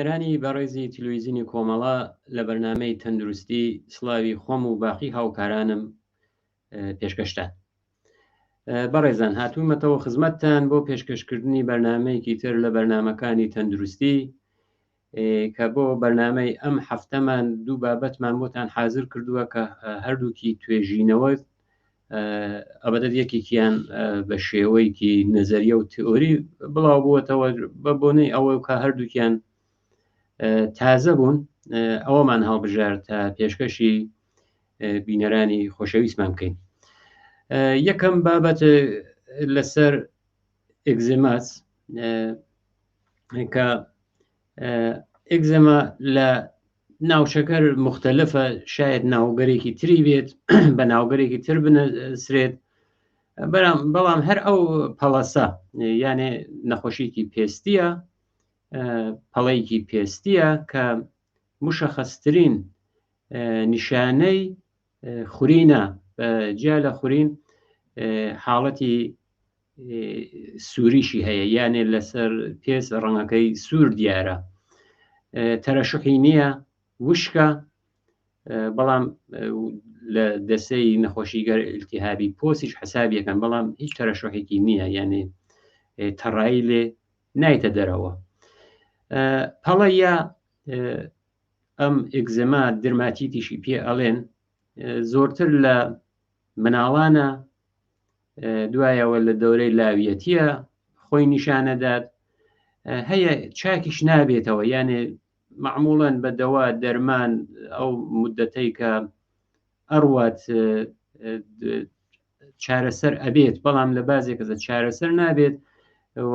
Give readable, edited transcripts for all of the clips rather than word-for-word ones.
بینەرانی بەڕێزی تلویزیونی کۆمەڵا لە بەرنامەی تەندروستی سڵاوی خۆم و باقی هاوکارانم پێشکەشتان. بەڕێزان هاتوومەتەوە خزمەتتان بۆ پێشکەشکردنی بەرنمەیەکی تر لە بەرنمەکانی تەندروستی کە بۆ بەرنمەی ئەم هەفتەمان دوو بابەتمان بۆتان حازر کردووە کە هەردووکی توێژینەوە ئەبەدەت یەکێکیان بە شێوەیەکی نەزەریە و تئۆری بڵاو بووەتەوە بە بۆنەی ئەوە کە هەردووکیان تازە بوون ئەوەمان هەڵبژار تا پێشکەشی بینەرانی خۆشەویستمان بکەین. یەکەم بابەت لەسەر ئێگزێماس کە ئێگزێما لە ناوچەکەر مختلفە، شاید ناوگەرێکی تری بێت بە ناوگەرێکی تر بنەسرێت، بەڵام هەر ئەو پەڵەسە یانێ نەخۆشیکی پێستیە، پەڵەیەکی پێستیە کە مشەخەسترین نیشانەی خورینە جیا لە خورین حاڵەتی سووریشی هەیە، یانێ لەسەر پێست ڕەنگەکەی سوور دیارە، تەرەشحی نییە، وشکە، بەڵام لە دەسەی نەخۆشیگەر ئیلتیهابی پۆستیش حسابیەکەن، بەڵام هیچ تەرەشحێکی نییە، یانێ تەڕایی لێ نایتە دەرەوە. پەڵە یا ئەم ئێگزێما درماتیتیشی پێ ئەڵێن زۆرتر لە مناڵانە، دوایەوە لە دەورەی لاویەتیە خۆی نیشانەدات، هەیە چاکیش نابێتەوە، یانێ معموڵەن بە دەوا دەرمان ئەو مدەتەی کە ئەڕوات چارەسەر ئەبێت، بەڵام لە بازێک کەسە چارەسەر نابێت و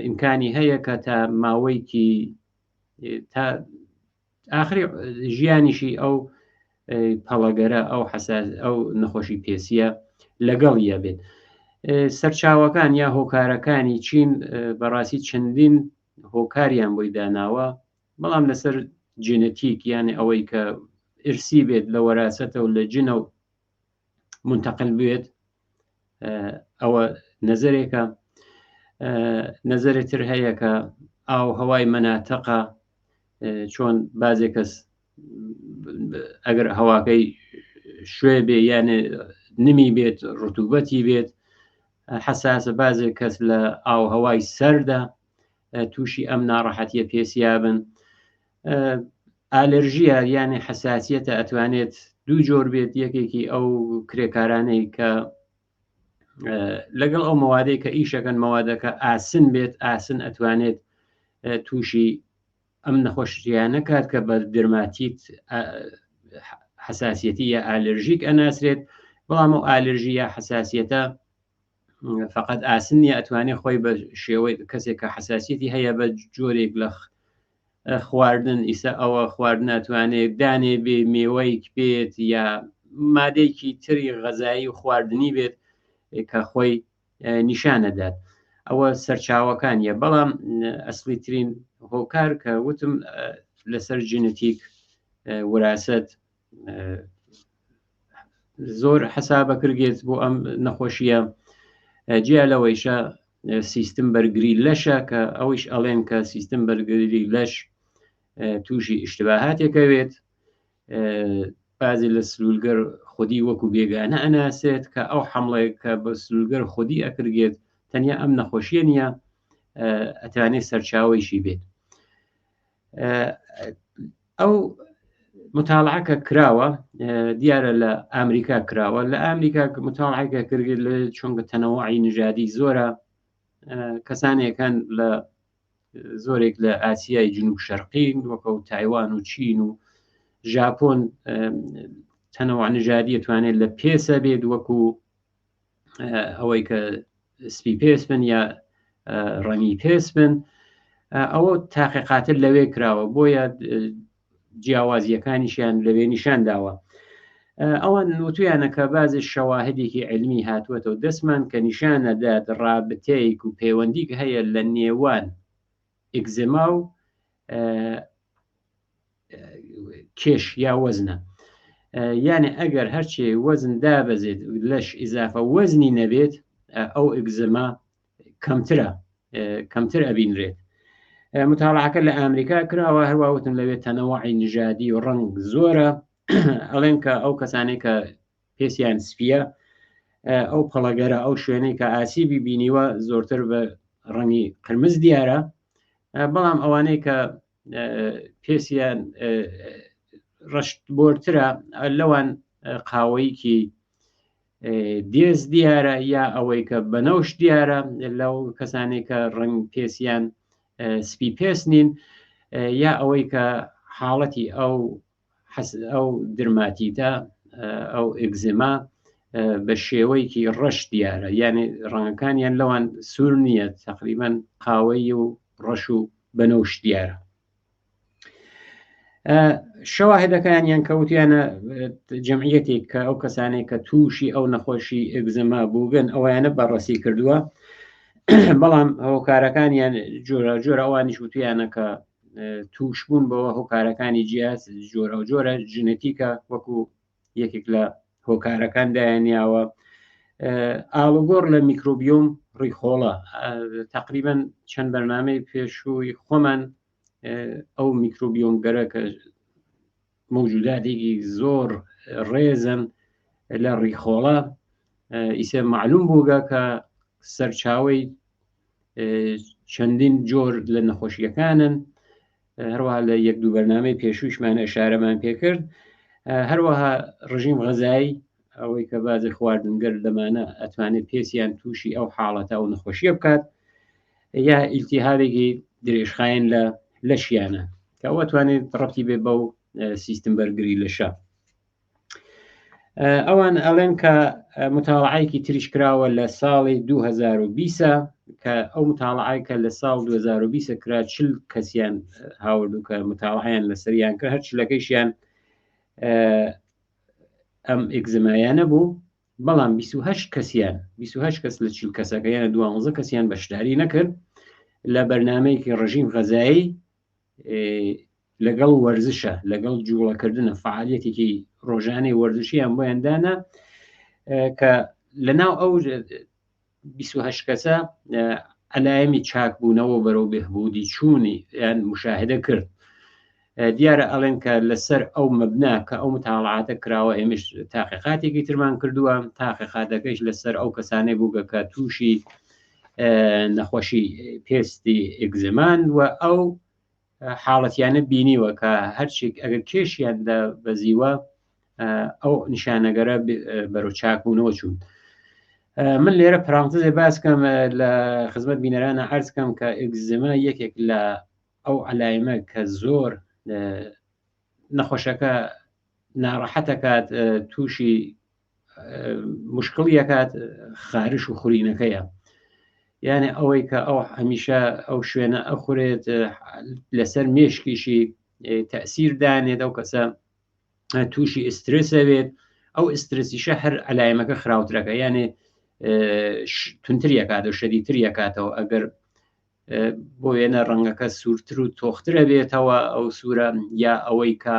ئیمکانی هەیە کە تا ماوەیەکی تا ئاخری ژیانیشی ئەو پەڵەگەرە ئەو نەخۆشی پێسیە لەگەڵیە بێت. سەرچاوەکان یا هۆکارەکانی چین بەڕاستی چەندین هۆکاریان بۆی داناوە، بەڵام لەسەر جینەتیک یانێ ئەوەی کە ئرسی بێت لە وەراسەتەوە لە جنە و منتەقل بێت، ئەوە نەزەرێکە. نەزەرێتر هەیە کە ئاو هەوای مەناتەقە، چۆن بازێک کەس ئەگەر هەواکەی شوێ بێ یانێ نمی بێت، ڕتوبەتی بێت، حساسە، بازێک کەس لە ئاو هەوای سەردا تووشی ئەم ناڕەحەتیە پێسیابن. ئالەرژیە یانێ حساسیەتە ئەتوانێت دوو جۆر بێت، یەکێکی ئەو کرێکارانەی کە لەگەڵ ئەو مەوادەی کە ئیشەکەن مەوادەکە ئاسن بێت، ئاسن ئەتوانێت تووشی ئەم نەخۆشییانە کات کە بە درماتیت حساسیەتی یا ئالەرژیک ئەناسرێت، بەڵام ئەو ئالەرژی یا حساسیەتە فقط ئاسن نیە، ئەتوانێت خۆی بە شێوەی کەسێک کە حساسیەتی هەیە بە جۆرێک لە خواردن، ئیسا ئەوە خواردن ئەتوانێت دانێ بێ، مێوەیەک بێت یا مادەیەکی تری غەزایی و خواردنی بێت کە خۆی نیشانەدات. ئەوە سەرچاوەکانیە، بەڵام ئەسلی ترین هۆکار کە وتم لەسەر جینەتیک وراست زۆر حسابە کردێت بۆ ئەم نەخۆشیە. جیا لەوەیشە سیستم بەرگری لەشە کە ئەویش ئەڵێن کە سیستم بەرگری لەش تووشی ئیشتباهاتێکەوێت، بازی لە سلولگەر خودی وەکو بێگانە ئەناسێت کە ئەو حمڵێک کە بە سلولگەر خودی ئەکرگێت تەنیا ئەم نەخۆشیە نییە، ئەتوانێت سەرچاوەیشی بێت. ئەو متاڵعەکە کراوە، دیارە لە ئامریکا کراوە، لە ئامریکا متاڵعەکە کردێت لە چونکە تەنەوەعی نژادی زۆرە، کەسانێکان لە زۆرێک لە ئاسیای جنوب شەرقی وەکو تایوان و چین و ژاپۆن تەنەوە نژادی توانێت لە پێسە بێت، وەکو ئەوەی کە سپی پێس بن یا ڕەنی پێس بن. ئەوە تاقیقاتر لەوێ کراوە، بۆیە جیاوازیەکانیشیان لەوێ نیشان داوە. ئەوان نوتویانە کە بازی شەواهدێکی علمی هاتووەتەوە دەستمان کە نیشانەدات ڕابطەیەک و پەیوەندیک هەیە لە نێوان ئێگزێما و کێش یا وەزنە، یانێ ئەگەر هەرچێ وەزن دابەزێت لەش ئیزافە وەزنی نەبێت، ئەو ئێگزێما کەمتر ئەبینرێت. متاڵعەکە لە ئەمریکا کراوە، هەروەوتن لەوێت تەنەوەعی نژادی و ڕنگ زۆرە. ئەڵێن کە ئەو کەسانەی کە پێسیان سپیە ئەو پەڵەگەرە ئەو شوێنەی کە ئاسیبی بینیوە زۆرتر بە ڕەنگی قرمز دیارە، بەڵام ئەوانەی کە پێسیان ڕشت بۆرترە لەوان قاوەیەکی دێز دیارە، یا ئەوەی کە بەنەوش دیارە لەو کەسانێک کە ڕنگ پێسیان سپی پێس نین، یا ئەوەی کە حاڵەتی ئەو درماتیتە ئەو ئێگزما بە شێوەیەکی ڕەش دیارە، یعنی ڕەنگەکانیان لەوان سوور نییە، تقریبەن قاوەی و ڕەش و بەنەوش دیارە. شەواهدەکانیان کەوتیانە جەمعیەتێک کە ئەو کەسانێک کە تووشی ئەو نەخۆشی ئێگزما بووگەن ئەویانە بەڕەسی کردووە، بەڵام هۆکارەکانیان جۆرە ئەوانیش وتیانە کە تووش بوون بەوە هۆکارەکانی جیاز جۆرە و جۆرە ژنەتیکە، وەکو یەکێک لە هۆکارەکان دایانیاوە. ئاڵوگۆڕ لە میکرۆبیۆم ڕیخۆڵە، تقریبەن چەند بەرنامەی پێشووی خۆمان ئەو میکرۆبیۆمگەرە کە مەوجوداتێکی زۆر ڕێزن لە ڕیخۆڵە ئیسە معلوم بووگە کە سەرچاوی چەندین جۆر لە نەخۆشیەکانن. هەروەها لە یەک دوو بەرنامەی پێشووشمان ئەشارەمان پێکرد. هەروەها ڕژیم غەزایی، ئەوەی کە بازی خواردنگەر لەمانە ئەتوانێت پێسیان تووشی ئەو حاڵەتە و نەخۆشیە بکات، یا ئیلتیهابێکی درێژخاین لە شیانە کە ئەوە توانێت ڕەبتی بێ بەو سیستم بەرگری لەشە. ئەوان ئەڵێن کە متاڵعەیەکی تریش کراوە لە ساڵی 2020 کە ئەو متاڵعای کە لە ساڵ 2020 کرا 40 کەسیان هاوردوو کە متاڵعیان لەسەریان کرد، هەر چلەکەیشیان ئەم ئێگزمایانە بوو، بەڵام 28 کەسیان 28 کەس لە 40 کەسەکەیانە 12 کەسیان بەشداری نەکرد لە بەرنامەیەکی ڕژیم غەزایی لەگەڵ وەرزشە، لەگەڵ جوڵەکردنە فعالیەتێکی ڕۆژانەی وەرزشیان بۆیاندانە کە لەناو ئەو 28 کەسە ئەلایەمی چاکبوونەوە بەرەو بێهبوودی چوونی یان مشاهدە کرد. دیارە ئەڵێن کە لەسەر ئەو مەبنا کە ئەو متاڵعاتە کراوە ئێمەش تاقیقاتێکی ترمان کردووە، تاقیقاتەکەیش لەسەر ئەو کەسانەی بووگە کە تووشی نەخۆشی پێستی ئێگزمان و ئەو حاڵەتیانە بینیوە کە هەرچێک ئەگەر کێشیاندا بەزیوە ئەو نیشانەگەرە بەرەو چاکبوونەوە چوون. من لێرە پرانتزێ باسکەم لە خزمەت بینەرانە عەرزکەم کە ئێگزما یەکێک لە ئەو علایمە کە زۆر نەخۆشەکە ناڕەحەتەکات، تووشی مشکڵیەکات، خارش و خورینەکەیە، یعنی ئەوەی کە ئەو هەمیشە ئەو شوێنە ئەخورێت لەسەر مێشکیشی تەسیر دانێت، ئەو کەسە تووشی ئسترسە بێت، ئەو ئسترسیشە هەر علایمەکە خراوترەکە، یعنی تونتریەکات و شەدیدتریەکاتەوە. ئەگەر بۆ وێنە ڕەنگەکە سوورتر و تۆخترە بێتەوە ئەو سوورە، یا ئەوەی کە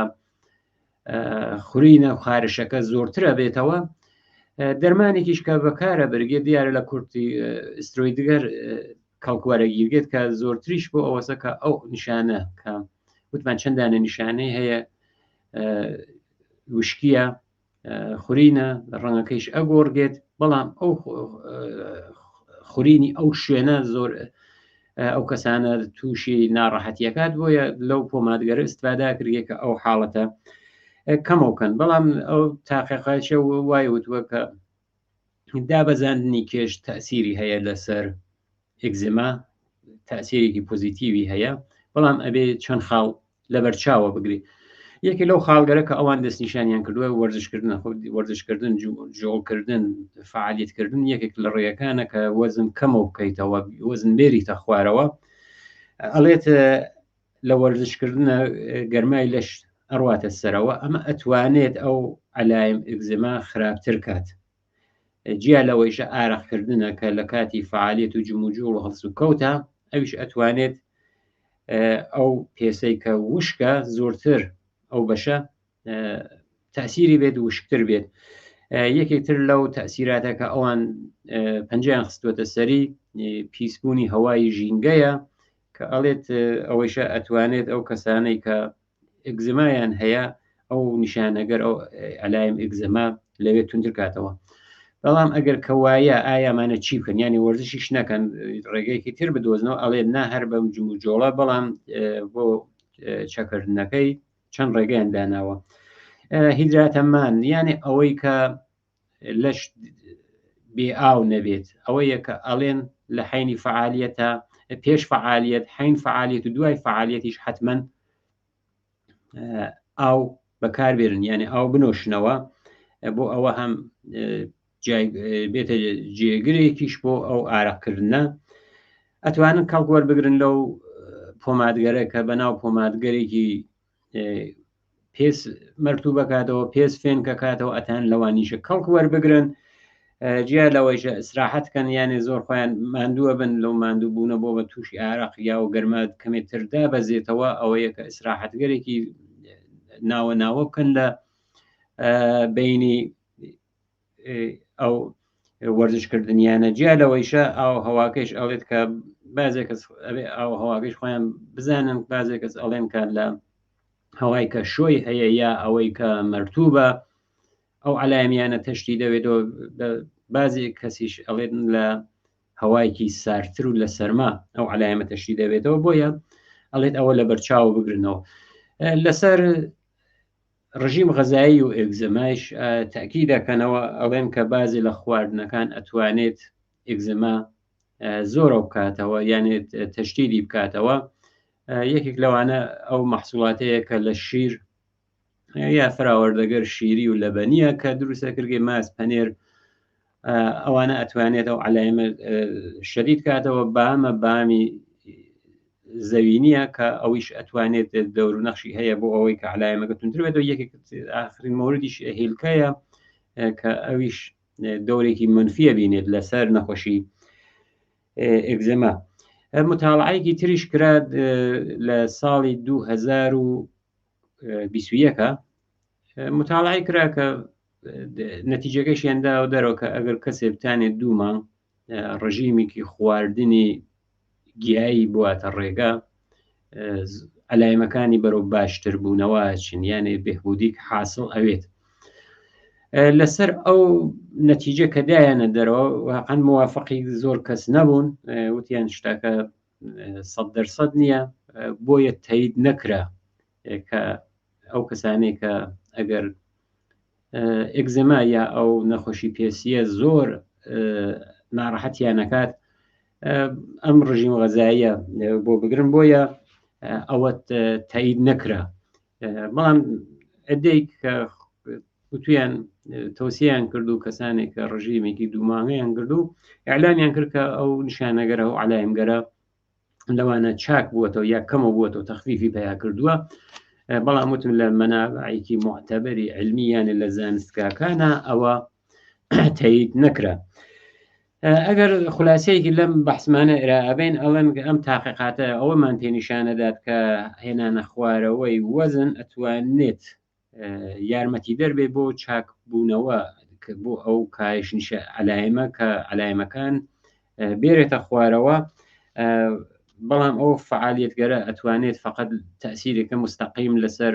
خورینە و خارشەکە زۆرترە بێتەوە، دەرمانێکیش کە بەکارە بەرگێت دیارە لە کورتی ئسترۆیدگەر کەڵکوارە گیرگێت کە زۆرتریش بۆ ئەوەسە کە ئەو نیشانە کە وتمان چەندانە نیشانەی هەیە، وشکیە، خورینە، ڕەنگەکەیش ئەگۆڕگێت، بەڵام ئەو خورینی ئەو شوێنە زۆر ئەو کەسانە تووشی ناڕەحەتیەکات، بۆیە لەو پۆمادگەرە استفادا کردێت کە ئەو حاڵەتە کەمەوکەن. بەڵام ئەو تاقیقاتشە وای وتووە کە دابەزاندنی کێش تەسیری هەیە لەسەر ئێگزما، تەسیرێکی پۆزیتیوی هەیە، بەڵام ئەبێ چەند خاڵ لەبەرچاوە بگری. یەکی لەو خاڵگەرە کە ئەوان دەستنیشانیان کردووە وەرزشکردن، جۆڵکردن، فعالیتکردن یەکێک لە ڕێیەکانە کە وەزن کەمەوە بکەیتەوە، وەزن بێریتە خوارەوە. ئەڵێت لە وەرزشکردنە گەرمای لەش ئەڕواتە سەرەوە، ئەمە ئەتوانێت ئەو علایم ئێگزما خراپتر کات. جیا لەوەیشە ئارەقکردنە کە لە کاتی فعالیت و جموجوڵ و هەڵس و کەوتە، ئەویش ئەتوانێت ئەو پێسەی کە وشکە زۆرتر ئەو بەشە تەسیری بێت و وشکتر بێت. یەکێکتر لەو تەسیراتە کە ئەوان پەنجیان خستوەتە سەری پیسبوونی هەوای ژینگەیە، کە ئەڵێت ئەوەیشە ئەتوانێت ئەو کەسانەی کە ئگزمایان هەیە ئەو نیشانەگەر ئەو ئەلایم ئگزما لەوێت تونتر کاتەوە. بەڵام ئەگەر کەوایە ئایامانە چی بکەن ینی وەرزشیش نەکەن ڕێگەیەکی تر بدۆزنەوە ئەڵێ نا هەر بەم جۆڵە بەڵام بۆ چەکردنەکەی چەند ڕێگەیان داناوە. هیدراتەمان یعنی ئەوەی کە لەش بێ ئاو نەبێت ئەوەیە کە ئەڵێن لە حینی فعالیەتە پێش فعالیت حین فعالیت و دوای فعالیەتیش حتمما ئاو بەکاربێرن یعنی ئاو بنۆشنەوە بۆ ئەوە هەم بێتە جێگرێکیش بۆ ئەو ئارەقکردنە. ئەتوانن کەڵک وەربگرن لەو پۆمادگەرە کە بەناو پۆمادگەرێکی پێس مەرتوو بکاتەوە پێس فێن کەکاتەوە ئەتان لەوانیشە کەڵک وەربگرن جیا لەوەیشە ئیسراحەتکەن یعنی زۆر خۆیان ماندووە بن لەو ماندوو بوونە بۆ بە تووشی ئارەق یا و گەرمە کەمێتتردا بەزێتەوە ئەوەیە کە ئیسراحەتگەرێکی ناوە ناوە بکەن لە بینی ئەو وەرزشکردنیانە. جیا لەوەیشە ئەو هەواکەش ئەڵێت کە بازێک کەس ئەو هەواکەش خۆیان بزانن بازێک کەس ئەڵێن کە لە هەوای کە شۆی هەیە یا ئەوەی کە مەرتوبە ئەو عەلایمیانە تەشتی دەوێتەوە. بازی کەسیش ئەڵێن لە هەوایکی سارتر و لە سەرما ئەو عەلایمە تەشتی دەوێتەوە بۆیە ئەڵێت ئەوە لە بەرچاو بگرنەوە. لەسەر ڕژیم غەزایی و ئێگزمایش تاکی دەکەنەوە ئەڵێن کە بازی لە خواردنەکان ئەتوانێت ئێگزما زۆرە بکاتەوە یانێ تەشتیری بکاتەوە. یەکێک لەوانە ئەو مەحسوڵاتەیە کە لە شیر یا فراوەردەگەر شیری و لەبەنیە کە دروستەکردگەی ماس پەنێر ئەوانە ئەتوانێت ئەو عەلایمە شەدید کاتەوە بامە بامی زەوینیە کە ئەویش ئەتوانێت دەور و نەخشی هەیە بۆ ئەوەی کە عەلایمەکە تونتر بێتەوە. یەکێک ئاخرین مۆردیش هێلکەیە کە ئەویش دەورێکی منفیە بینێت لەسەر نەخۆشی ئێگزما. متاڵعەیەکی تریش کرا لە ساڵی 2021 متاڵعی کرا کە نەتیجەکەشیاندا و دەرەوە کە ئەگەر کەسێ بتانێت 2 مانگ ڕژیمێکی خواردنی گیایی بواتە ڕێگە عەلایمەکانی بەرەو باشتر بوونەوە چین یانێ بێهبودیک حاصل ئەوێت. لەسەر ئەو نەتیجە کە دایانە دەرەوە واقعاً موافقی زۆر کەس نەبوون وتیان شتاکە 100% نییە بۆیە تایید نەکرا کە ئەو کەسانەی کە ئەگەر ئێگزما یا ئەو نەخۆشی پێسیە زۆر ناڕەحەتیان نەکات ئەم ڕژیم غەزاییە بۆ بگرن بۆیە ئەوە تایید نەکرا. بەڵام ئەدەیک کە وتویان تۆسییان کرد و کەسانێک کە ڕژیمێکی 2 مانگەیان کردو ئیعلامیان کرد کە ئەو نیشانەگەرە و عەلایمگەرە لەوانە چاک بووەتەوە یا کەمە بووەتەوە تەخفیفی پیا کردووە. بەڵام وتم لە مەنابعێکی معتەبەری علمیانە لە زانستگاکانە ئەوە تایید نەکرا. ئەگەر خولاسەیەکی لەم بەحسمانە ئێرائەبین ئەڵێن ئەم تاقیقاتە ئەوەمان تێنیشانەدات کە هێنانە خوارەوەی وەزن ئەتوانێت یارمەتی دەربێ بۆ چاک بوونەوە بۆ ئەو کاهێشنیش عەلایمە کە عەلایمەکان بێرێتە خوارەوە. بەڵام ئەو فعالیتگەرە ئەتوانێت فقط تەسیرێکە مستەقیم لەسەر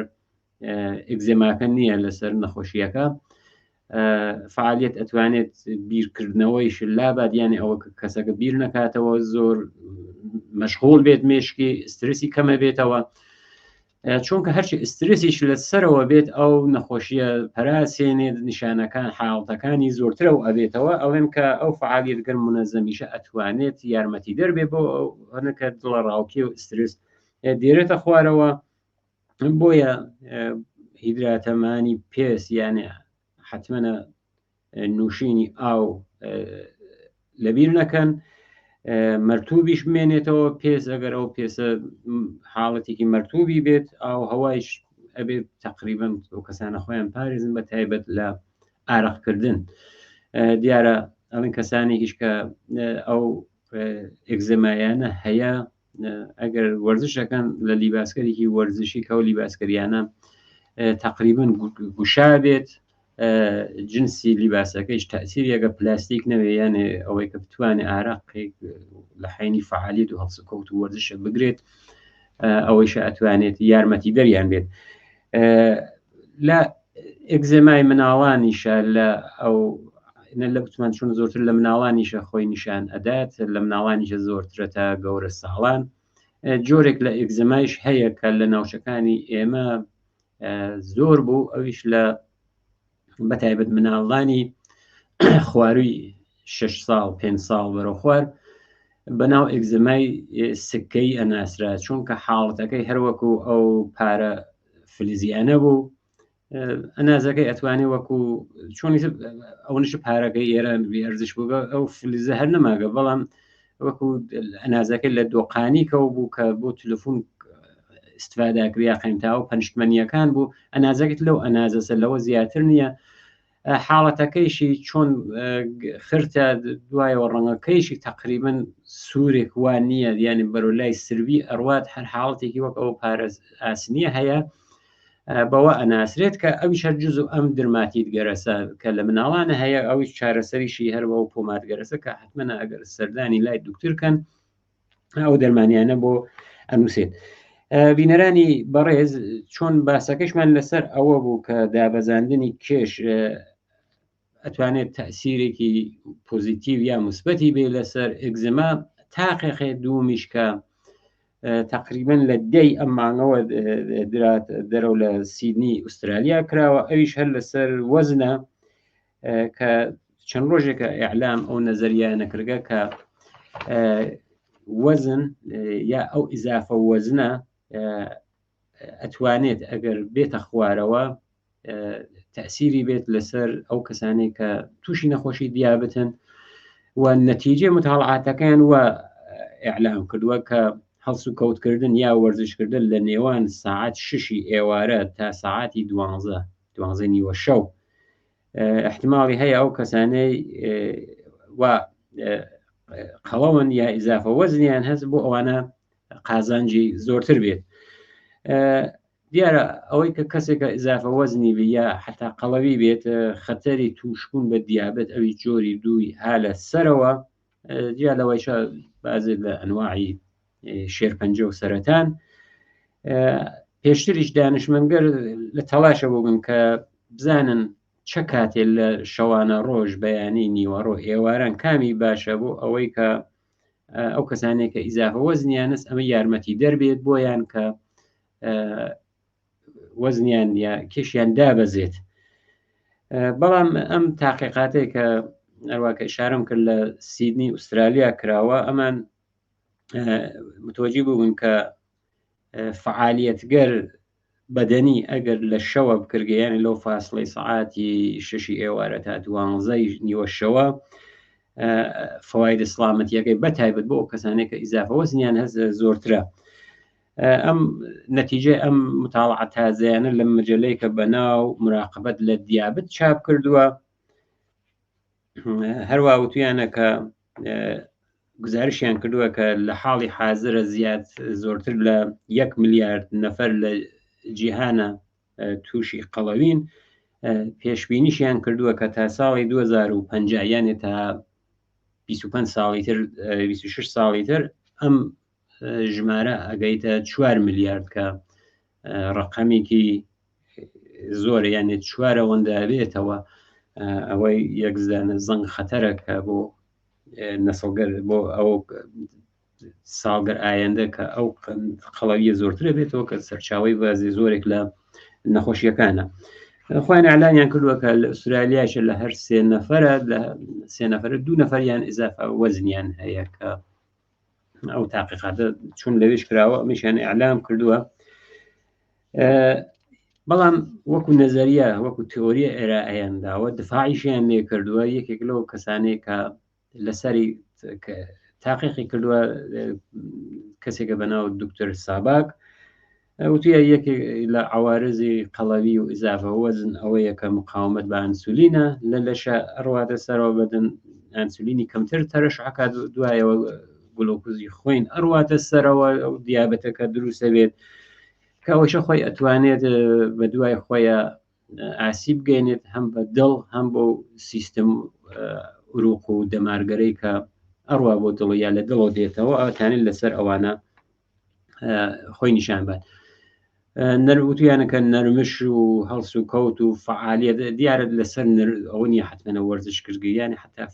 ئێگزێماکە نییە لەسەر نەخۆشیەکە. فعالیت ئەتوانێت بیرکردنەوەیش لاباد یانی ئەوە کەسەکە بیر نەکاتەوە زۆر مەشغوڵ بێت مێشکی ئسترسی کەمە بێتەوە چونکە هەرچی ئسترسیش لەسەرەوە بێت ئەو نەخۆشیە پەراسێنێت نیشانەکان حاڵەتەکانی زۆرترە و ئەبێتەوە ئەڵێن کە ئەو فعالیتگەر منەزەمیشە ئەتوانێت یارمەتی دەربێ بۆ هەنەکە دڵە ڕاوکی و ئسترس دێرێتە خوارەوە. بۆیە هیدراتەمانی پێس یانێ حتممە نووشینی ئاو لەبیر نەکەن مەرتوبیش بمێنێتەوە پێس ئەگەر ئەو پێسە حاڵەتێکی مەرتوبی بێت ئاو هەوایش ئەبێت تقریبا ئەو کەسانە خۆیان پارێزن بە تایبەت لە ئارەقکردن. دیارە ئەڵێن کەسانێکیش کە ئەو ئێگزەمایانە هەیە ئەگەر وەرزشەکەن لە لیباسکەرێکی وەرزشی کە ئەو لیباسکەریانە تقریبا گوشا بێت جنسی لیباسەکەیش تەسیرێگە پلاستیک نەوێ یانێ ئەوەی کە بتوانێت ئاراقێک لە حینی فعالیت و هەڵسوکەوت و وەرزشە بگرێت ئەوەیشە ئەتوانێت یارمەتی دەریان بێت لە ئێگزێمای مناڵانیشە لە ئەو لە بتوان چون زۆرتر لە مناڵانیشە خۆی نیشان ئەدات لە مناڵانیشە زۆرترە تا گەورە ساڵان جۆرێک لە ئێگزمایش هەیە کە لە ناوچەکانی ئێمە زۆر بوو ئەویش لە بەتایبەت مناڵانی خواروی 6 ساڵ 5 ساڵ بەرەو خوار بەناو ئێگزمای سکەی ئەناسرا چونکە حاڵەتەکەی هەروەکو ئەو پارە فلزیانە بوو ئەنازەکەی ئەتوانێت وەکو چۆنی ئەوش پارەکەی ئێران ێرزش بوو ئەو فلزە هەر نەماگە بەڵام وەکو ئەنازەکەی لە دۆقانی کەو بوو کە بۆ تلفۆن استفادەکریا قەیمتا و پەنجمەنیەکان بوو ئەنازەکەیت لەو ئەنازەسە لەوە زیاتر نییە حاڵەتەکەیشی چۆن خرتە دوایەوە ڕەنگەکەیشی تقریبن سوورێک وان نییە دیانی بەرەو لای سروی ئەڕوات هەر حاڵەتێکی وەک ئەو پارێز ئاسنیە هەیە بەوە ئەناسرێت کە ئەویش هەر جزء ئەم درماتیت گەرەسە کە لە مناڵانە هەیە ئەویش چارەسەریشی هەر بەو پۆماتگەرەسە کە حتممە ئەگەر سەردانی لای دوکتورکەن ئەو دەرمانیانە بۆ ئەنووسێت بینەرانی بەڕێز چۆن باسەکەشمان لەسەر ئەوە بوو کە دابەزاندنی کێش ئەتوانێت تەسیرێکی پۆزیتیو یا مثبەتی بێ لەسەر ئێگزما تاقیقێ دوومیشکە تقریبن لە دەی ئەم مانگەوە دەرەو لە سیدنی ئوسترالیا کراوە ئەویش هەر لەسەر وەزنە کە چەند ڕۆژێکە ئیعلام ئەو نەزەریە نەکردگە کە وەزن یا ئەو ئیزافە وەزنە ئەتوانێت ئەگەر بێتە خوارەوە تەسیری بێت لەسەر ئەو کەسانەی کە تووشی نەخۆشی دیابەتن و نەتیجێ متاڵعاتەکان وە ئیعلام کردووە کە هەڵس و کەوتکردن یا وەرزشکردن لە نێوان ساعت 6 ئێوارە تا ساعتی 12 نیوە شەو احتماڵی هەیە ئەو کەسانەی و قەڵەون یا ئیزافە وەزنیان هەست بۆ ئەوانە قازانجی زۆرتر بێت دیارە ئەوەی کە کەسێکە ئیزافە وەزنی بێ یا حتا قەڵەوی بێت خەتەری تووشبوون بە دیابەت ئەوی جۆری دووی ها لە سەرەوە دیا لەوەیشە بازێت لە ئەنواعی شێرپەنجە و سەرەتان پێشتریش دانشمەنگەر لە تەلاشە بووبن کە بزانن چه کاتێ لە شەوانە ڕۆژ بەیانی نیوەڕۆ ئێواران کامی باشە بۆ ئەوەی کە ئەو کەسانێک کە ئیزافە وەزنیانست ئەمە یارمەتی دەربێت بۆیان کە وەزنیان یا کێشیان دابەزێت بەڵام ئەم تاقیقاتێک کە ئەرواکە ئشارەم کرد لە سیدنی ئوسترالیا کراوە ئەمان متوەجی بوون کە فعالیەتگەر بەدەنی ئەگەر لە شەوە بکرگەیانی لەو فاصلەی سعاتی 6 ئێوارە تا 12 نیوە شەوە فەواید سڵامەتیەکەی بەتایبەت بۆ کەسانێک کە ئیزافە وەزنیان هەز زۆرترە ئەم نەتیجە ئەم متاڵعە تازەیانە لە مجلەی کە بەناو مراقبەت لە دیابەت چاپ کردووە هەروە وتویانە کە گزارشیان کردووە کە لە حاڵی حازرە زۆرتر لە 1 ملیارد نەفەر لە جیهانە تووشی قەڵەوین پێشبینیشیان کردووە کە تا ساڵی 2050 یانێ تا 25 ساڵی تر 26 ساڵی تر ئەم ژمارە ئەگەیتە 4 ملیارد کە ڕقەمێکی زۆر یانێت 4 ئەوەندا بێتەوە ئەوەی یەکزانە زەنگ خەتەرەکە بۆ نەسڵگەر بۆ ئەو ساڵگەر ئایندە کە ئەو قەڵەویە زۆرترە بێتەوە کە سەرچاوی بازی زۆرێک لە نەخۆشیەکانە خۆیان ئەعلانیان کردووە کە لە ئوسترالیاشە لە هەر 3 نەفەرە لە 3 نەفەرە 2 نەفەریان ئیزافە وەزنیان هەیە کە ئەو تاقیقاتە چون لەوێش کراوە ئەمیشیان ئیعلام کردووە بەڵام وەکو نەزەریە وەکو تئۆریە ئێرائیان داوە دفاعیشیان لێ کردووە یەکێک لەو کەسانەیە کە لەسەری تاقیقی کردووە کەسێکە بەناو دکتۆر ساباک وتویە یەکێک لە عوارزی قەڵەوی و ئیزافە وەزن ئەوەیە کە مقاومەت بە ئەنسولینە لە لەشە ئەڕواتە سەرەوە بەدەن ئەنسولینی کەمتر تەرەشحەکە دوایەوە گلۆکۆزی خۆین ئەڕواتە سەرەوە ئەو دیابەتەکە دروستە بێت کە ئەوەشە خۆی ئەتوانێت بە دوای خۆیە ئاسی بگەێنێت هەم بە دڵ هەم بۆ سیستم ئوروق و دەمارگەرەی کە ئەڕوا بۆ دڵ یا لە دڵەوە دێتەوە ئەوانێت لەسەر ئەوانە خۆی نیشانبات. نەروتیانەکە نەرمش و هەڵس و کەوت و فعالیت دیارە لەسەر ئەوە نیە حتمەنە وەرزش کردگەیانی حتا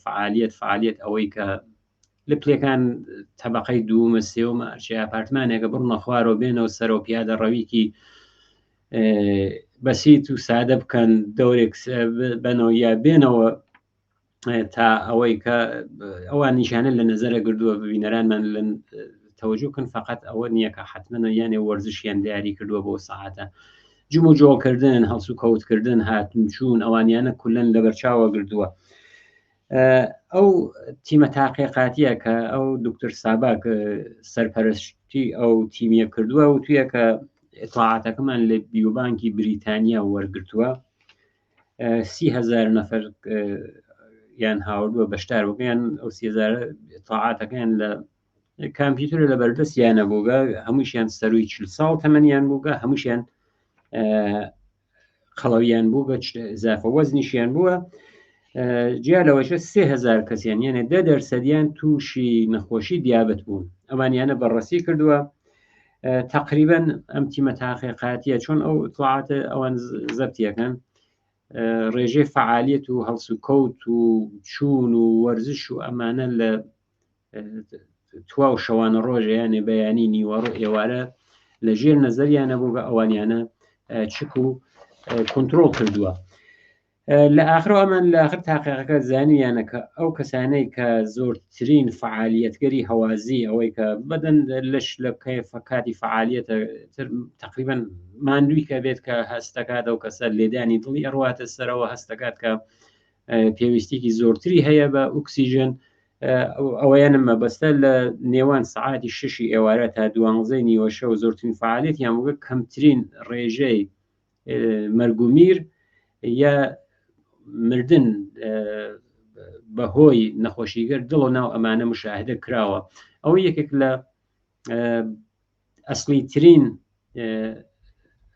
فعالیت ئەوەی کە لە پلەکان تەبقەی دوومە سێومە ئەرچی ئاپارتمانێکە بڕنە خوارەوە بێنەوە سەرەوە پیادە ڕەویکی بەسیت و سادە بکەن دەورێک بنەوە یا بێنەوە تا ئەوەی کە ئەوان نیشانە لە نەزەرە گردووە ببینەرانمان لە تەوەجوکن فقط ئەوە نییە کە حتممە یانێ وەرزشیان دیاری کردووە بۆ ساعتە جم و جۆڵکردن هەڵس و کەوتکردن هاتن چوون ئەوانیانە کولەن لە بەرچاوە گردووە. ئەو تیمە تاقیقاتیە کە ئەو دکتۆر ساباک سەرپەرشتی ئەو تیمیە کردووە و تویە کە ئطلاعاتەکەمان لە بیوبانکی بریتانیا وەرگرتووە 30,000 نەفەر یان هاوردووە بەشدار بکەیان ئەو 30,000 ئطلاعاتەکەیان لە کامپیوتر لە بەردەستیانە بووگە هەمووشیان سەروی 40 ساڵ تەمەنیان بووگە هەمووشیان خەڵەویان بووگە ئزافە وەزنیشیان بووە جیا لەوەشە 30,000 کەسیان یانێ 10% تووشی نەخۆشی دیابەت بوون ئەمانیانە بەڕەسی کردووە تقریبا ئەم تیمە تاقیقاتیە چۆن ئەو ئطلاعاتە ئەوان زەبتیەکەن ڕێژەی فعالیت و هەڵس و کەوت و چوون و وەرزش و ئەمانە لە توا و شەوانە ڕۆژە یانێ بەیانی نیوەڕۆ ئێوارە لە ژێر نەزەریانە بوو بە ئەوانیانە چک و کۆنتترۆل کردووە لە ئاخرەوە ئەمان لە آخر تاقیقەکە زانیانەکە ئەو کەسانەی کە زۆرترین فعالیتگەری هەوازی ئەوەی کە بەدەن لەش لە کاتی فعالیتە تقریبا ماندووی کە بێت کە هەستەکات ئەو کەسە لێدانی دڵی ئەڕواتە سەرەوە هەستەکات کە پێویستێکی زۆرتری هەیە بە ئۆکسیژن ئەوەیانە مەبەستە لە نێوان سعاتی 6 ئێوارە تا 12 نیوە شەو زۆرترین فعالیت یان وەک کەمترین ڕێژەی مەرگومیر یا مردن بەهۆی نەخۆشیگەر دڵ و ناو ئەمانە مشاهدە کراوە ئەوە یەکێک لە ئەسلی ترین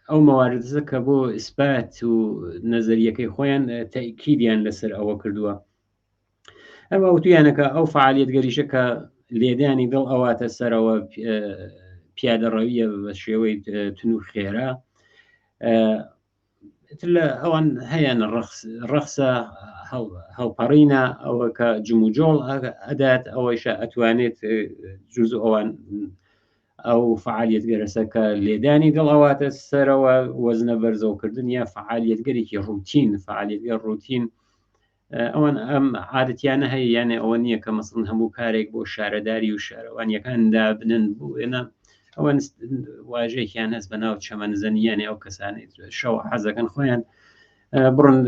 ئەو مەواردە کە بۆ ئیسپات و نەزەریەکەی خۆیان تاکیدیان لەسەر ئەوە کردووە ئەمە وتویانەکە ئەو فعالیت گەریشە کە لێدانی دڵ ئەواتە سەرەوە پیادەڕەویە بە شێوەی تون و خێرا لە ئەوان هەیەن ڕەخسە هەڵپەڕینە ئەوە کە جموجۆڵ ئەدات ئەوەیشە ئەتوانێت جوز ئەوان ئەو فعالیت گەرەسە کە لێدانی دڵ ئەواتە سەرەوە وەزنە بەرزەوکردن یا فعالیتگەرێکی ڕوتین فعالیتگەر ڕوتین ئەوان ئەم عادەتیانە هەیە یانێ ئەوە نییە کە مەسڵن هەموو کارێک بۆ شارەداری و شارەوانیەکان دابنن بووێنە ئەوەن واژەیەکیان هەست بە ناو چەمەنزەنیانێ ئەو کەسانی شەو حەزەکەن خۆیان بڕن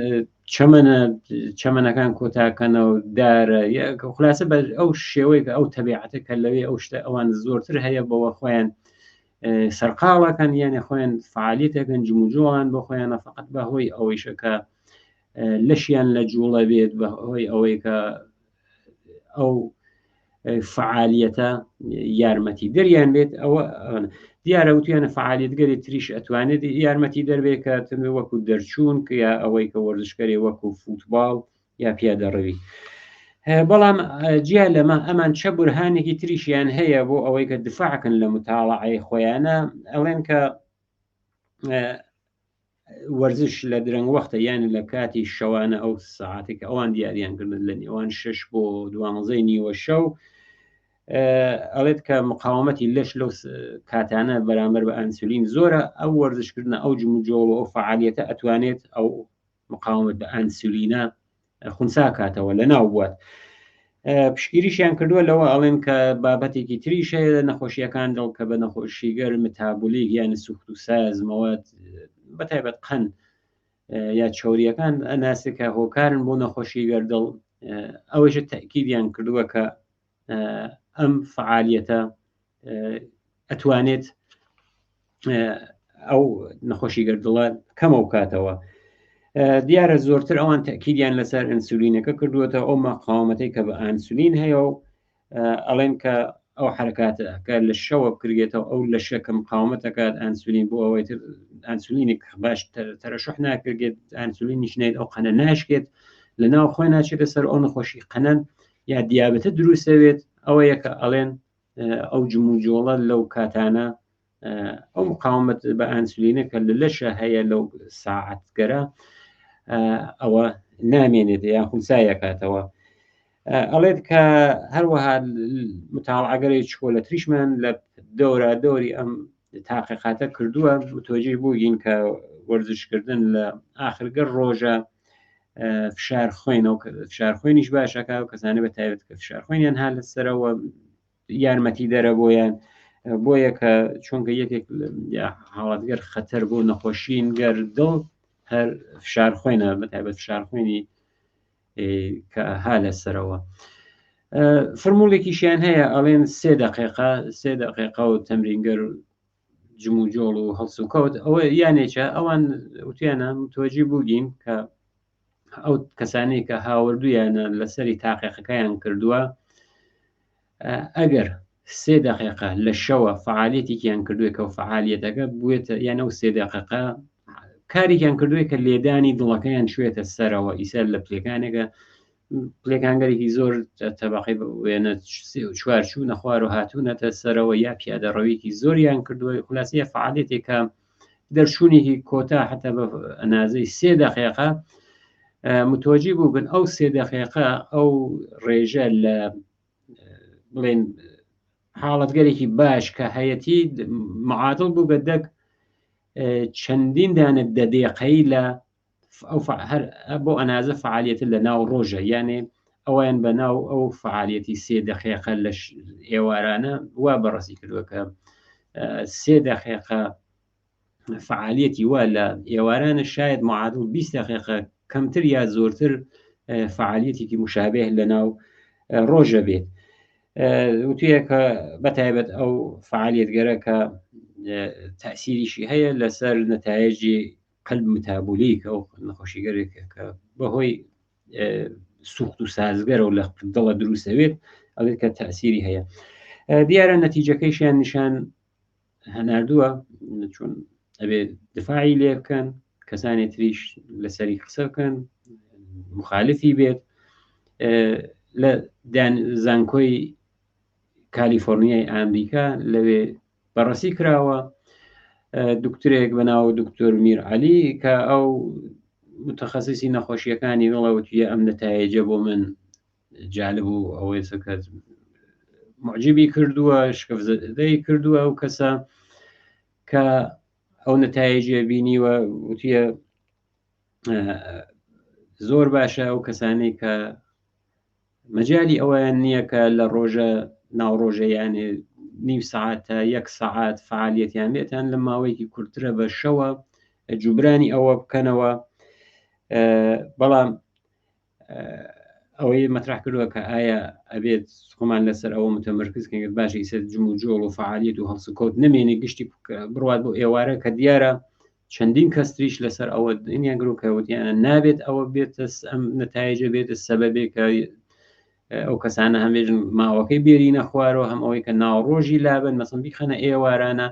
چەمەنەکان کۆتاکەنەوە دارە خلاصە بە ئەو شێوەیە کە ئەو تەبیعەتە کە لەوێ ئەو شتە ئەوان زۆرتر هەیە بەوە خۆیان سەرقاڵەکەن یانێ خۆیان فعالیتەکەن جموجۆڵان بۆ خۆیانە فقط بەهۆی ئەوەیشە کە لەشیان لە جوڵە بێت بەهۆی ئەوەی کە ئەو فعالیتە یارمەتی دەریان بێت ئەوە دیارە وتیانە فعالیتگەری تریش ئەتوانێت یارمەتی دەربێت کە وەکو دەرچوون کە یا ئەوەی کە وەرزشکەری وەکو فوتباڵ یا پیادەڕەوی بەڵام جیا لەمە ئەمان چە بورهانێکی تریشیان هەیە بۆ ئەوەی کە دفاعکن لە متاڵعی خۆیانە ئەڵێن کە وەرزش لە درەنگ وەختە یان لە کاتی شەوانە ئەو ساعاتێک ئەوان دیاریان کردن لە نێوان 6 بۆ 12 نیوە شەو ئەڵێت کە مقاومەتی لەش لەو کاتانە بەرامبەر بە ئەنسولین زۆرە ئەو وەرزشکردن ئەو جموجۆڵ ئەو فعالیتە ئەتوانێت ئەو مقاومت بە ئەنسولینە خونسا کاتەوە لە ناو بوات پشگیریشیان کردووە لەوە ئەڵێن کە بابەتێکی تریش هەیە نەخۆشیەکان دڵ کە بە نەخۆشیگەر متابولیک یان سوخت و سازمەوەت بەتایبەت قەن یا چۆریەکان ئەناسکە هۆکارن بۆ نەخۆشیگەر دڵ ئەوەشە تاکیدیان کردووە کە ئەم فعالیتە ئەتوانێت ئەو نەخۆشیگەر دڵات کەمە کاتەوە دیارە زۆرتر ئەوان تاکیدیان لەسەر ئەنسولینەکە کردووەتە ئەو مەقاومەتەی کە بە ئەنسولین هەیە و ئەڵێن کە ئەو حرکاتەکە لە شەوە بکرێتەوە ئەو لە شەکە مقاومەتەکات ئەنسولین بۆ ئەوەی ئەنسولینی باش تەرەشح ناکرێت ئەنسولینیش نێت ئەو قەنە ناشکێت لە ناو خۆی ناچێتە سەر ئەو نەخۆشی قەنەن یا دیابەتە دروستەوێت ئەوە یەکە ئەڵێن ئەو جموجۆڵە لەو کاتانە ئەو مقاومەت بە ئەنسولینە کە لە لەشە هەیە لەو ساعەتگەرە ئەوە نامێنێت یان خونسایەکاتەوە ئەڵێت کە هەروەها متاڵعەگەری چکۆلە تریشمان لە دەوری ئەم تاقیقاتە کردووە متۆجی بووگین کە وەرزشکردن لە ئاخرگەر ڕۆژە فشار خوێنەوە فشار خوێنیش باشەکە و کەسانە بە تایبەت کە فشار خوێنیان ها لەسەرەوە یارمەتی دەرە بۆیان بۆیە کە چونکە یەکێک حاڵەتگەر خەتەر بۆ نەخۆشین گەر دڵ هەر فشار خوێنە بە تایبەت فشار خوێنی کە ها لەسەرەوە فرموڵێکیشیان هەیە ئەڵێن 3 دقیقە و تەمرینگەر جموجۆڵ و هەڵسوکەوت ئەوە یانێکە ئەوان وتیانە متۆجی بووگین کە ئەو کەسانی کە هاوردویانە لەسەری تاقیقەکەیان کردووە ئەگەر 3 دقیقە لە شەوە فعالیەتێکیان کردووە کە و فعالیەتەکە بوێتە یانە و 3 دقیقە کارێکیان کردووە کە لێدانی دڵەکەیان شوێتە سەرەوە ئیسەر لە پلەکانێکە پلێکانگەرێکی زۆر تەبقی وێنە چوارچوو نەخوار و هاتوونەتە سەرەوە یا پیادەڕەویکی زۆریان کردووە خولاسیە فعالیەتێکە دەرچوونێکی کۆتا حتا بە ئەنازەی 3 دقیقە متۆجی بوو بن ئەو 3 دقیقە ئەو ڕێژە لە بڵێن حاڵەتگەرێکی باش کە هەیەتی معادڵ بوو بە دەک چەندین دانە دەدێقەی لە بۆ ئەنازە فعالیەت لە ناو ڕۆژە یانێ ئەویان بە ناو ئەو فعالیەتی 3 دقیقە لە ئێوارانە وا بەڕاستی کردووە کە 3 دقیقە فعالیەتی وا لە ئێوارانە شاید معادڵ 20 دقیقە کەمتر یا زۆرتر فعالیەتێکی مشابه لە ناو ڕۆژە بێت وتویە کە بەتایبەت ئەو فعالیەتگەرە کە تەسیریشی هەیە لەسەر نەتایجی قەلب متابولیک ئەو نەخۆشیگەرێکە کە بەهۆی سوخت و سازگەرە و لە دڵە دروستەوێت ئەڵێت کە تەسیری هەیە دیارە نەتیجەکەیشیان نیشان هەناردووە چون ئەبێ دفاعی لێ بکەن کەسانی تریش لەسەری قسە بکەن مخالفی بێت لە زانکۆی کالیفۆرنیای ئامریکا لەوێ بەڕاستی کراوە دکتۆرێک بەناو دکتۆر میر عەلی کە ئەو متخەسیسی نەخۆشیەکانی دڵەوتیە ئەم نەتایجە بۆ من جالب و ئەوەی سەکەت معجبی کردووە شکەفزەدەی کردووە ئەو کەسە کە ئەو نەتایجە بینیوە وتیە زۆر باشە ئەو کەسانی کە مەجای ئەویان نییە کە لە ڕۆژە ناوڕۆژەیانێ نیم ساعت تا 1 ساعت فعالیەتیان بێتان لە ماوەیەکی کورتترە بە شەوە جوبرانی ئەوە بکەنەوە بەڵام ئەوەی مەطرح کردووە کە ئایا ئەبێت خۆمان لەسەر ئەوە متەمەرکزکەین باشە ئیسەر جموجۆڵ و فعالیت و هەڵسوکەوت نمێنێ گشتی بڕوات بۆ ئێوارە کە دیارە چەندین کەستریش لەسەر ئەوە دنیا گرروکەوتیانە نابێت ئەوە بێتە ئەم نەتایجە بێتە سەبەبێکە ئەو کەسانە هەمێژن ماوەکەی بێری نەخوارەوە هەم ئەوەی کە ناوڕۆژی لابن مەسن بیخەنە ئێوارانە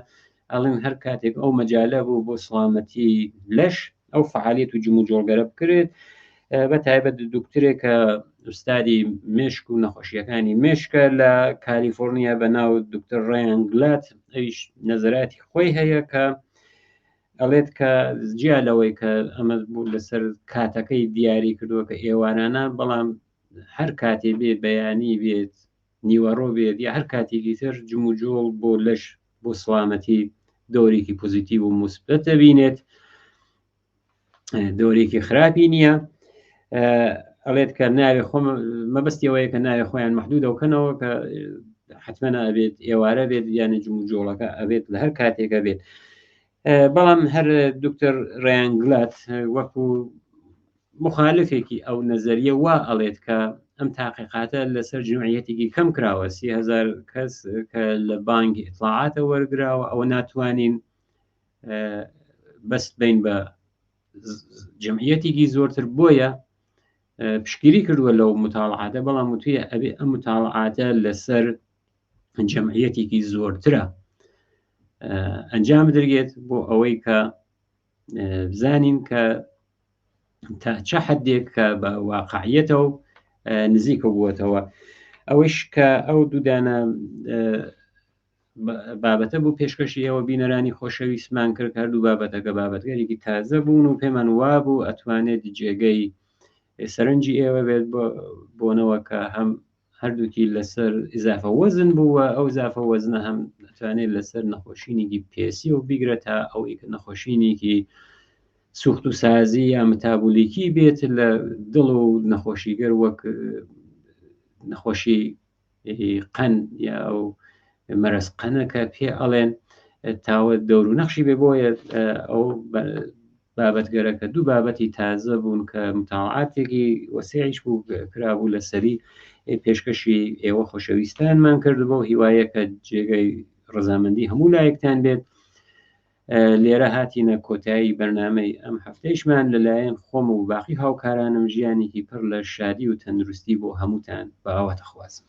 ئەڵێن هەر کاتێک ئەو مەجالە بوو بۆ سڵامەتی لەش ئەو فعالیت و جموجۆڵگەرە بکرێت بە تایبەت دکتۆرێکە ئوستادی مشک و نەخۆشیەکانی مشکە لە کالیفۆرنیا بە ناو دکتۆر ڕیان گلات ئەویش نەزەراتی خۆی هەیە کە ئەڵێت کە جیا لەوەی کە ئەمە بوو لەسەر کاتەکەی دیاری کردووە کە ئێوارانە بەڵام هەر کاتێ بێت بەیانی بێت نیوەڕۆ بێت یا هەر کاتێکی تر جموجۆڵ بۆ لەش بۆ سڵامەتی دۆرێکی پۆزیتیڤ و موسبەتە بینێت دۆرێکی خراپی نییە ئەڵێت کە ناوێ خۆم مەبەستیەوەیە کە ناوێ خۆیان مەحدودەوەکەنەوە کە حتممە ئەبێت ئێوارە بێت یانە جموجۆڵەکە ئەبێت لە هەر کاتێکە بێت بەڵام هەر دکتۆر ڕیانگلات وەکو مخالفێکی ئەو نەزەریە وا ئەڵێت کە ئەم تاقیقاتە لەسەر جمعیەتێکی کەم کراوە 30,000 کەس کە لە بانکی ئیطلاعاتە وەرگراوە ئەوە ناتوانین بەست بین بە جمعیەتێکی زۆرتر بۆیە پشگیری کردووە لەو متاڵعاتە بەڵام وتویە ئەبێ ئەم متاڵعاتە لەسەر جەمعیەتێکی زۆرترە ئەنجام بدرێت بۆ ئەوەی کە بزانین کە تا چه حدێک کە بە واقعیەتەوە نزیکە بووەتەوە. ئەوەش کە ئەو دوودانە بابەتە بوو پێشکەشی ئەوە بینەرانی خۆشەویستمان کرد هەردوو بابەتەکە بابەتگەرێکی تازە بوون و پێمان وابوو ئەتوانێت جێگەی سەرنجی ئێوە بێت بۆنەوە کە هەم هەردووکی لەسەر ئیزافە وەزن بووە ئەو زافە وەزنە هەم دەتوانێت لەسەر نەخۆشینێکی پێسی و بیگرێتە ئەوەی کە نەخۆشینێکی سوخت و سازی یا متابولیکی بێت لە دڵ و نەخۆشیگەر وەک نەخۆشی قەن یا ئەو مەرەز قەنەکە پێ ئەڵێن تاوە دەور و نەخشی بێ بۆیە ئەو بابەتگەرەکە دوو بابەتی تازە بوون کە متاڵعاتێکی وەسیعیش بوو کرابوو لەسەری پێشکەشی ئێوە خۆشەویستانمان کردبەوە هیوایە کە جێگەی ڕەزامەندی هەموو لایەکتان بێت. لێرە هاتینە کۆتایی بەرنامەی ئەم هەفتەیشمان لەلایەن خۆم و باقی هاوکارانم ژیانێکی پڕ لە شادی و تەندروستی بۆ هەمووتان بە ئەوە دەخوازم.